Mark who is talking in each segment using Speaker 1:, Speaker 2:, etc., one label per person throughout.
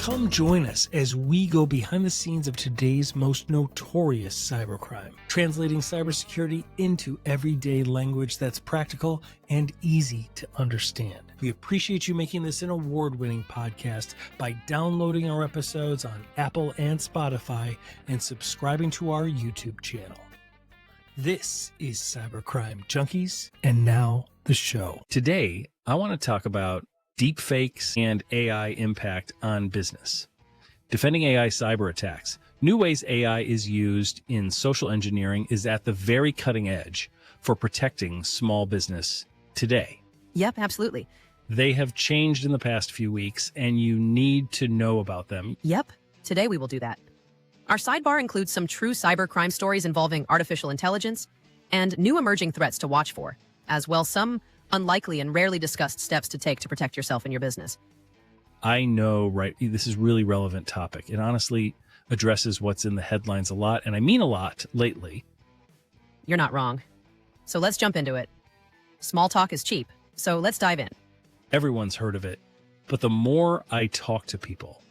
Speaker 1: Come join us as we go behind the scenes of today's most notorious cybercrime, translating cybersecurity into everyday language that's practical and easy to understand. We appreciate you making this an award-winning podcast by downloading our episodes on Apple and Spotify and subscribing to our YouTube channel. This is Cybercrime Junkies, and now the show. Today, I want to talk about deepfakes and AI impact on business. Defending AI cyber attacks. New ways AI is used in social engineering is at the very cutting edge for protecting small business today.
Speaker 2: Yep, absolutely.
Speaker 1: They have changed in the past few weeks, and you need to know about them.
Speaker 2: Yep, today we will do that. Our sidebar includes some true cybercrime stories involving artificial intelligence and new emerging threats to watch for, as well some unlikely and rarely discussed steps to take to protect yourself and your business.
Speaker 1: I know, right? This is a really relevant topic. It honestly addresses what's in the headlines a lot, and I mean a lot lately.
Speaker 2: You're not wrong. So let's jump into it. Small talk is cheap, so let's dive in.
Speaker 1: Everyone's heard of it, but the more I talk to people,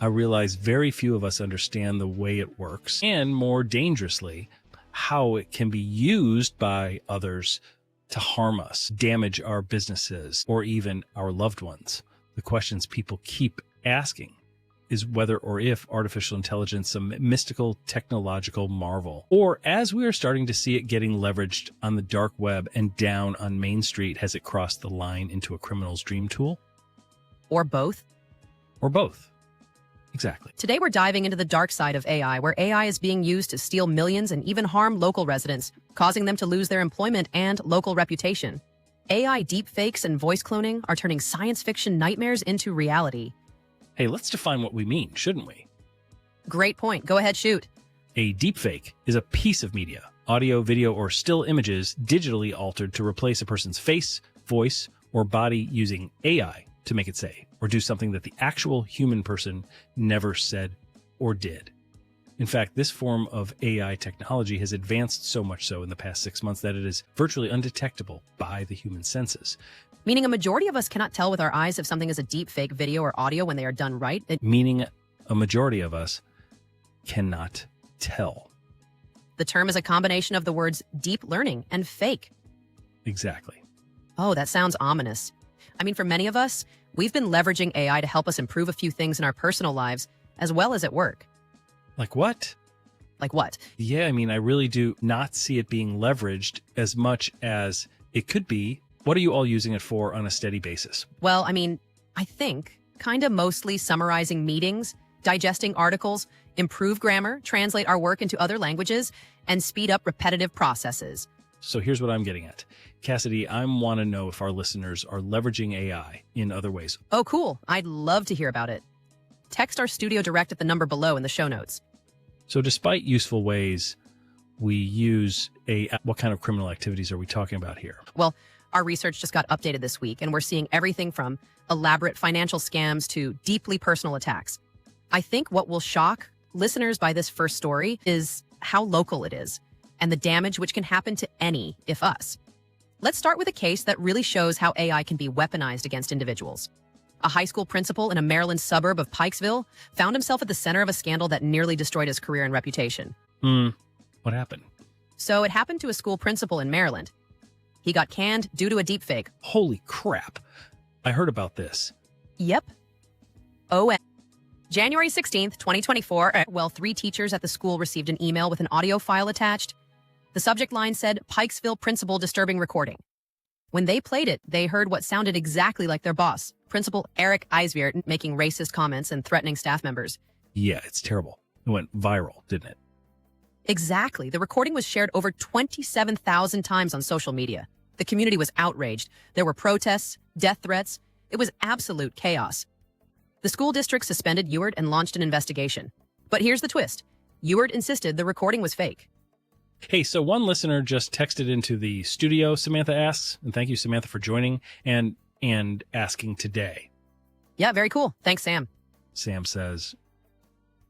Speaker 1: I realize very few of us understand the way it works, and more dangerously, how it can be used by others to harm us, damage our businesses, or even our loved ones. The questions people keep asking is whether or if artificial intelligence is a mystical technological marvel, or as we are starting to see it getting leveraged on the dark web and down on Main Street, has it crossed the line into a criminal's dream tool?
Speaker 2: Or both.
Speaker 1: Or both. Exactly.
Speaker 2: Today we're diving into the dark side of AI, where AI is being used to steal millions and even harm local residents, causing them to lose their employment and local reputation. AI deepfakes and voice cloning are turning science fiction nightmares into reality.
Speaker 1: Hey, let's define what we mean, shouldn't we?
Speaker 2: Great point. Go ahead, shoot.
Speaker 1: A deepfake is a piece of media, audio, video, or still images digitally altered to replace a person's face, voice, or body using AI to make it say or do something that the actual human person never said or did. In fact, this form of AI technology has advanced so much so in the past 6 months that it is virtually undetectable by the human senses.
Speaker 2: Meaning a majority of us cannot tell with our eyes if something is a deepfake video or audio when they are done right.
Speaker 1: Meaning a majority of us cannot tell.
Speaker 2: The term is a combination of the words deep learning and fake.
Speaker 1: Exactly.
Speaker 2: Oh, that sounds ominous. I mean, for many of us, we've been leveraging AI to help us improve a few things in our personal lives as well as at work.
Speaker 1: Like what?
Speaker 2: Like what?
Speaker 1: Yeah, I mean, I really do not see it being leveraged as much as it could be. What are you all using it for on a steady basis?
Speaker 2: Well, I mean, I think kind of mostly summarizing meetings, digesting articles, improve grammar, translate our work into other languages, and speed up repetitive processes.
Speaker 1: So here's what I'm getting at. Cassidy, I want to know if our listeners are leveraging AI in other ways.
Speaker 2: Oh, cool. I'd love to hear about it. Text our studio direct at the number below in the show notes.
Speaker 1: So despite useful ways we use AI, what kind of criminal activities are we talking about here?
Speaker 2: Well, our research just got updated this week, and we're seeing everything from elaborate financial scams to deeply personal attacks. I think what will shock listeners by this first story is how local it is and the damage which can happen to any, if us. Let's start with a case that really shows how AI can be weaponized against individuals. A high school principal in a Maryland suburb of Pikesville found himself at the center of a scandal that nearly destroyed his career and reputation.
Speaker 1: What happened?
Speaker 2: So it happened to a school principal in Maryland. He got canned due to a deepfake.
Speaker 1: Holy crap. I heard about this.
Speaker 2: Yep. January 16th, 2024, 3 teachers at the school received an email with an audio file attached. The subject line said, Pikesville principal disturbing recording. When they played it, they heard what sounded exactly like their boss, Principal Eric Eisviert, making racist comments and threatening staff members.
Speaker 1: Yeah, it's terrible. It went viral, didn't it?
Speaker 2: Exactly. The recording was shared over 27,000 times on social media. The community was outraged. There were protests, death threats. It was absolute chaos. The school district suspended Ewart and launched an investigation. But here's the twist. Ewart insisted the recording was fake.
Speaker 1: Hey, so one listener just texted into the studio, Samantha asks, and thank you, Samantha, for joining and asking today.
Speaker 2: Yeah, very cool. Thanks, Sam.
Speaker 1: Sam says,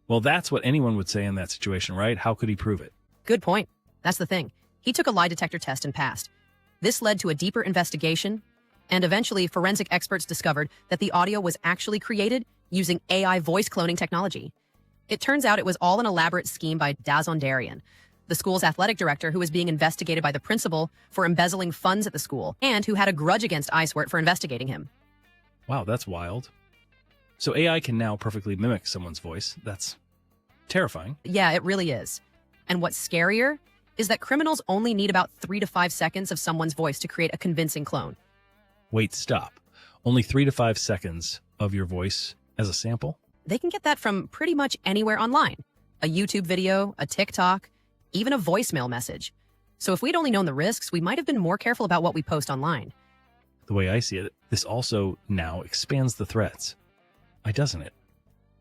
Speaker 1: well, that's what anyone would say in that situation, right? How could he prove it?
Speaker 2: Good point. That's the thing. He took a lie detector test and passed. This led to a deeper investigation, and eventually forensic experts discovered that the audio was actually created using AI voice cloning technology. It turns out it was all an elaborate scheme by Dazondarian, the school's athletic director who was being investigated by the principal for embezzling funds at the school and who had a grudge against ICEWort for investigating him.
Speaker 1: Wow, that's wild. So AI can now perfectly mimic someone's voice. That's terrifying.
Speaker 2: Yeah, it really is. And what's scarier is that criminals only need about 3 to 5 seconds of someone's voice to create a convincing clone.
Speaker 1: Wait, stop. Only 3 to 5 seconds of your voice as a sample?
Speaker 2: They can get that from pretty much anywhere online. A YouTube video, a TikTok, even a voicemail message. So if we'd only known the risks, we might have been more careful about what we post online.
Speaker 1: The way I see it, this also now expands the threats. Why doesn't it?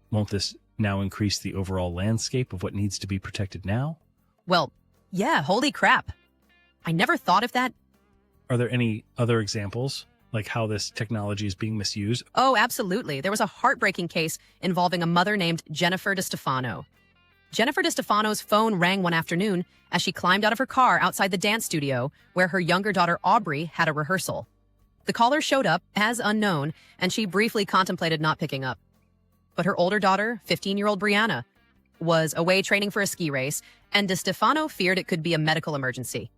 Speaker 1: Won't this now increase the overall landscape of what needs to be protected now?
Speaker 2: Well, yeah, holy crap. I never thought of that.
Speaker 1: Are there any other examples, like how this technology is being misused?
Speaker 2: Oh, absolutely. There was a heartbreaking case involving a mother named Jennifer DeStefano. Jennifer DeStefano's phone rang one afternoon as she climbed out of her car outside the dance studio where her younger daughter Aubrey had a rehearsal. The caller showed up as unknown, and she briefly contemplated not picking up. But her older daughter, 15-year-old Brianna, was away training for a ski race, and DeStefano feared it could be a medical emergency.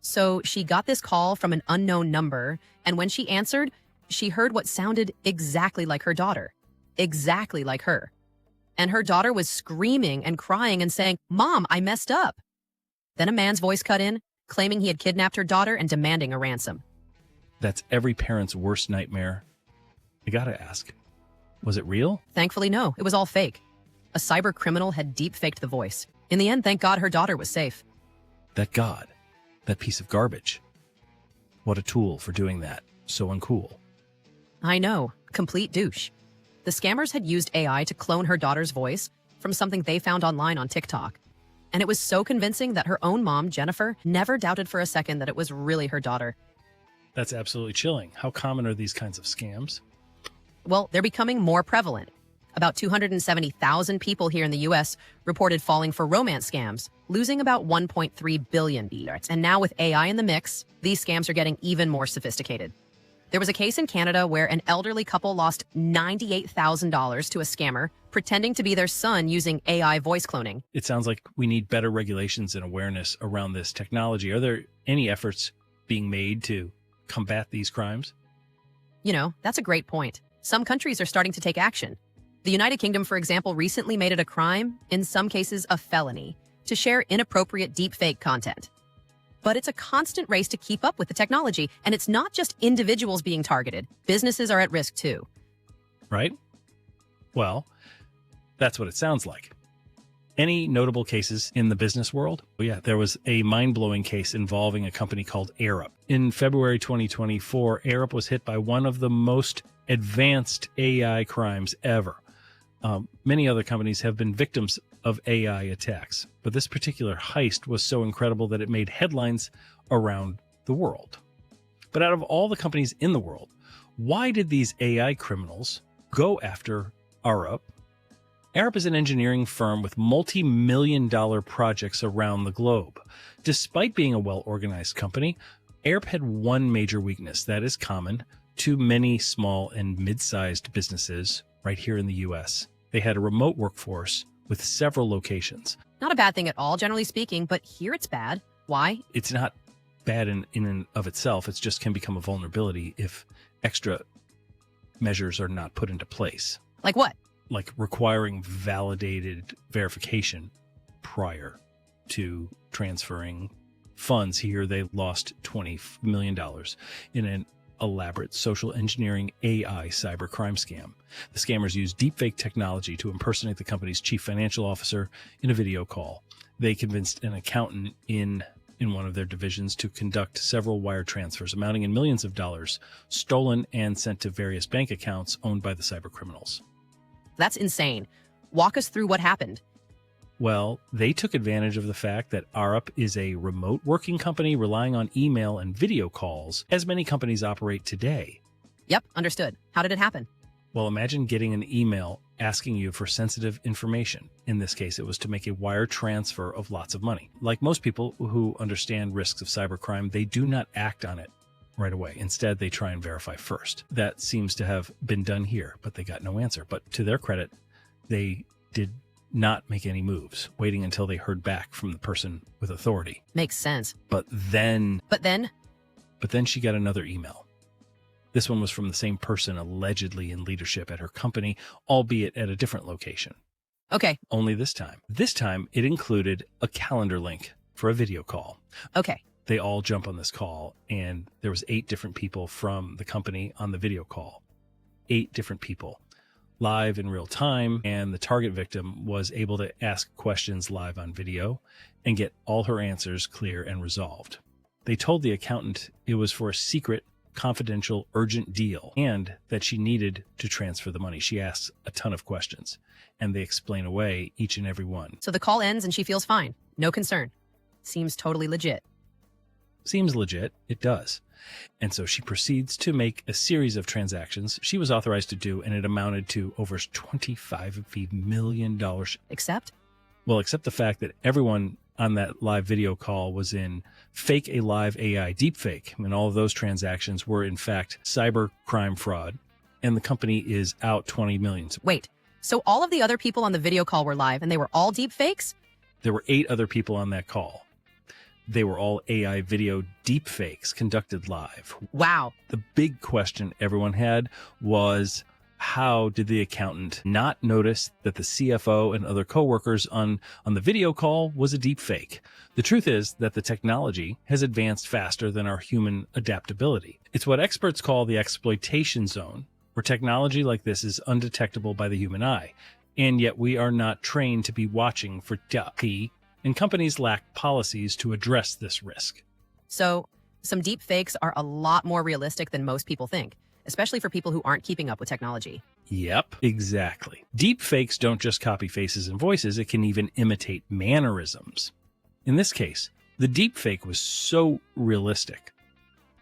Speaker 2: So she got this call from an unknown number, and when she answered, she heard what sounded exactly like her daughter. Exactly like her. And her daughter was screaming and crying and saying, "Mom, I messed up." Then a man's voice cut in, claiming he had kidnapped her daughter and demanding a ransom.
Speaker 1: That's every parent's worst nightmare. I gotta ask, was it real?
Speaker 2: Thankfully, no. It was all fake. A cyber criminal had deep-faked the voice. In the end, thank God her daughter was safe.
Speaker 1: That piece of garbage. What a tool for doing that. So uncool.
Speaker 2: I know. Complete douche. The scammers had used AI to clone her daughter's voice from something they found online on TikTok. And it was so convincing that her own mom, Jennifer, never doubted for a second that it was really her daughter.
Speaker 1: That's absolutely chilling. How common are these kinds of scams?
Speaker 2: Well, they're becoming more prevalent. About 270,000 people here in the U.S. reported falling for romance scams, losing about $1.3 billion. And now with AI in the mix, these scams are getting even more sophisticated. There was a case in Canada where an elderly couple lost $98,000 to a scammer pretending to be their son using AI voice cloning.
Speaker 1: It sounds like we need better regulations and awareness around this technology. Are there any efforts being made to combat these crimes?
Speaker 2: You know, that's a great point. Some countries are starting to take action. The United Kingdom, for example, recently made it a crime, in some cases a felony, to share inappropriate deepfake content. But it's a constant race to keep up with the technology, and it's not just individuals being targeted. Businesses are at risk too.
Speaker 1: Right? Well, that's what it sounds like. Any notable cases in the business world? Well, yeah, there was a mind-blowing case involving a company called AirUp. In February 2024, AirUp was hit by one of the most advanced AI crimes ever. Many other companies have been victims of AI attacks, but this particular heist was so incredible that it made headlines around the world. But out of all the companies in the world, why did these AI criminals go after AirUp? AirUp is an engineering firm with multi-million-dollar projects around the globe. Despite being a well-organized company, AirUp had one major weakness that is common to many small and mid-sized businesses right here in the U.S. They had a remote workforce with several locations.
Speaker 2: Not a bad thing at all, generally speaking, but here it's bad. Why?
Speaker 1: It's not bad in and of itself. It just can become a vulnerability if extra measures are not put into place.
Speaker 2: Like what?
Speaker 1: Like requiring validated verification prior to transferring funds. Here, they lost $20 million in an elaborate social engineering AI cybercrime scam. The scammers used deepfake technology to impersonate the company's chief financial officer in a video call. They convinced an accountant in one of their divisions to conduct several wire transfers amounting in millions of dollars, stolen and sent to various bank accounts owned by the cybercriminals.
Speaker 2: That's insane. Walk us through what happened.
Speaker 1: Well, they took advantage of the fact that AirUp is a remote working company relying on email and video calls, as many companies operate today.
Speaker 2: Yep, understood. How did it happen?
Speaker 1: Well, imagine getting an email asking you for sensitive information. In this case, it was to make a wire transfer of lots of money. Like most people who understand risks of cybercrime, they do not act on it right away. Instead, they try and verify first. That seems to have been done here, but they got no answer. But to their credit, they did not make any moves, waiting until they heard back from the person with authority.
Speaker 2: Makes sense.
Speaker 1: But then she got another email. This one was from the same person allegedly in leadership at her company, albeit at a different location.
Speaker 2: Okay.
Speaker 1: Only this time it included a calendar link for a video call.
Speaker 2: Okay.
Speaker 1: They all jump on this call, and there was 8 different people from the company on the video call. 8 different people live in real time, and the target victim was able to ask questions live on video and get all her answers clear and resolved. They told the accountant it was for a secret, confidential, urgent deal and that she needed to transfer the money. She asks a ton of questions, and they explain away each and every one.
Speaker 2: So the call ends and she feels fine. No concern. Seems totally legit.
Speaker 1: Seems legit. It does. And so she proceeds to make a series of transactions she was authorized to do, and it amounted to over $25 million.
Speaker 2: Except?
Speaker 1: Well, except the fact that everyone on that live video call was in fake a live AI deepfake, and all of those transactions were in fact cyber crime fraud, and the company is out $20 million.
Speaker 2: Wait, so all of the other people on the video call were live and they were all deepfakes?
Speaker 1: There were 8 other people on that call. They were all AI video deepfakes conducted live.
Speaker 2: Wow.
Speaker 1: The big question everyone had was, how did the accountant not notice that the CFO and other coworkers on the video call was a deepfake? The truth is that the technology has advanced faster than our human adaptability. It's what experts call the exploitation zone, where technology like this is undetectable by the human eye, and yet we are not trained to be watching for P, and companies lack policies to address this risk.
Speaker 2: So, some deep fakes are a lot more realistic than most people think, especially for people who aren't keeping up with technology.
Speaker 1: Yep, exactly. Deep fakes don't just copy faces and voices, it can even imitate mannerisms. In this case, the deep fake was so realistic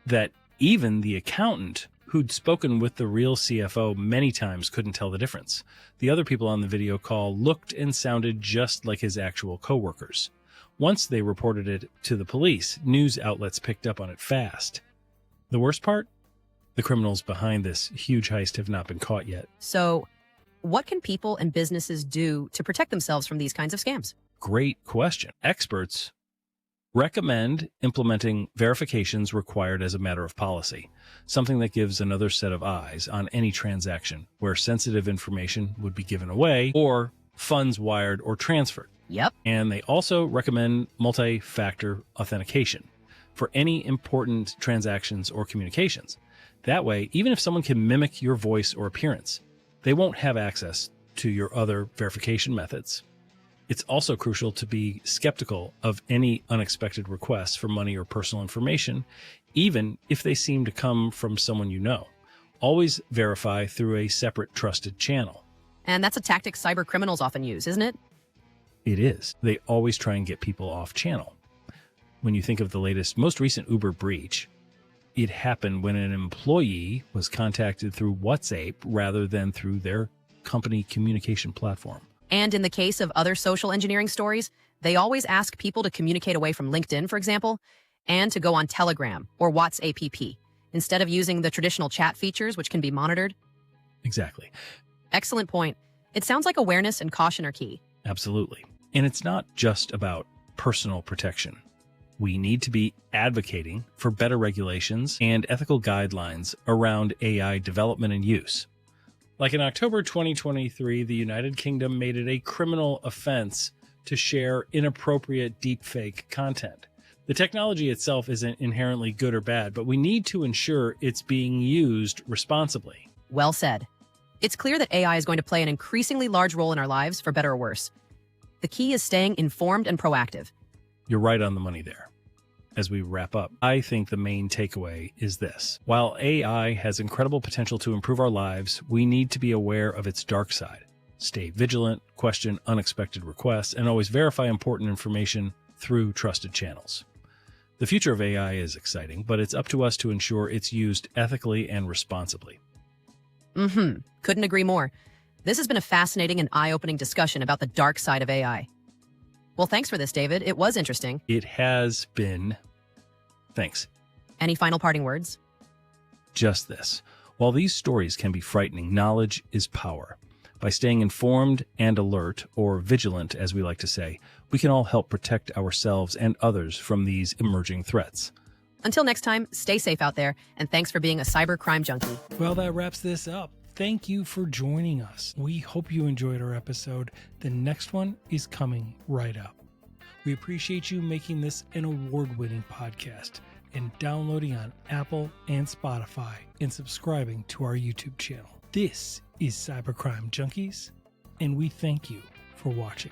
Speaker 1: that even the accountant who'd spoken with the real CFO many times couldn't tell the difference. The other people on the video call looked and sounded just like his actual coworkers. Once they reported it to the police, news outlets picked up on it fast. The worst part? The criminals behind this huge heist have not been caught yet.
Speaker 2: So, what can people and businesses do to protect themselves from these kinds of scams?
Speaker 1: Great question. Experts recommend implementing verifications required as a matter of policy, something that gives another set of eyes on any transaction where sensitive information would be given away or funds wired or transferred.
Speaker 2: Yep.
Speaker 1: And they also recommend multi-factor authentication for any important transactions or communications. That way, even if someone can mimic your voice or appearance, they won't have access to your other verification methods. It's also crucial to be skeptical of any unexpected requests for money or personal information, even if they seem to come from someone you know. Always verify through a separate trusted channel.
Speaker 2: And that's a tactic cyber criminals often use, isn't it?
Speaker 1: It is. They always try and get people off channel. When you think of the most recent Uber breach, it happened when an employee was contacted through WhatsApp rather than through their company communication platform.
Speaker 2: And in the case of other social engineering stories, they always ask people to communicate away from LinkedIn, for example, and to go on Telegram or WhatsApp instead of using the traditional chat features, which can be monitored.
Speaker 1: Exactly.
Speaker 2: Excellent point. It sounds like awareness and caution are key.
Speaker 1: Absolutely. And it's not just about personal protection. We need to be advocating for better regulations and ethical guidelines around AI development and use. Like in October 2023, the United Kingdom made it a criminal offense to share inappropriate deepfake content. The technology itself isn't inherently good or bad, but we need to ensure it's being used responsibly.
Speaker 2: Well said. It's clear that AI is going to play an increasingly large role in our lives, for better or worse. The key is staying informed and proactive.
Speaker 1: You're right on the money there. As we wrap up, I think the main takeaway is this. While AI has incredible potential to improve our lives, we need to be aware of its dark side. Stay vigilant, question unexpected requests, and always verify important information through trusted channels. The future of AI is exciting, but it's up to us to ensure it's used ethically and responsibly.
Speaker 2: Couldn't agree more. This has been a fascinating and eye-opening discussion about the dark side of AI. Well, thanks for this, David. It was interesting.
Speaker 1: It has been. Thanks.
Speaker 2: Any final parting words?
Speaker 1: just this. While these stories can be frightening, knowledge is power. By staying informed and alert, or vigilant as we like to say, we can all help protect ourselves and others from these emerging threats.
Speaker 2: Until next time, stay safe out there, and thanks for being a cybercrime junkie.
Speaker 1: Well, that wraps this up. Thank you for joining us. We hope you enjoyed our episode. The next one is coming right up. We appreciate you making this an award-winning podcast and downloading on Apple and Spotify and subscribing to our YouTube channel. This is Cybercrime Junkies, and we thank you for watching.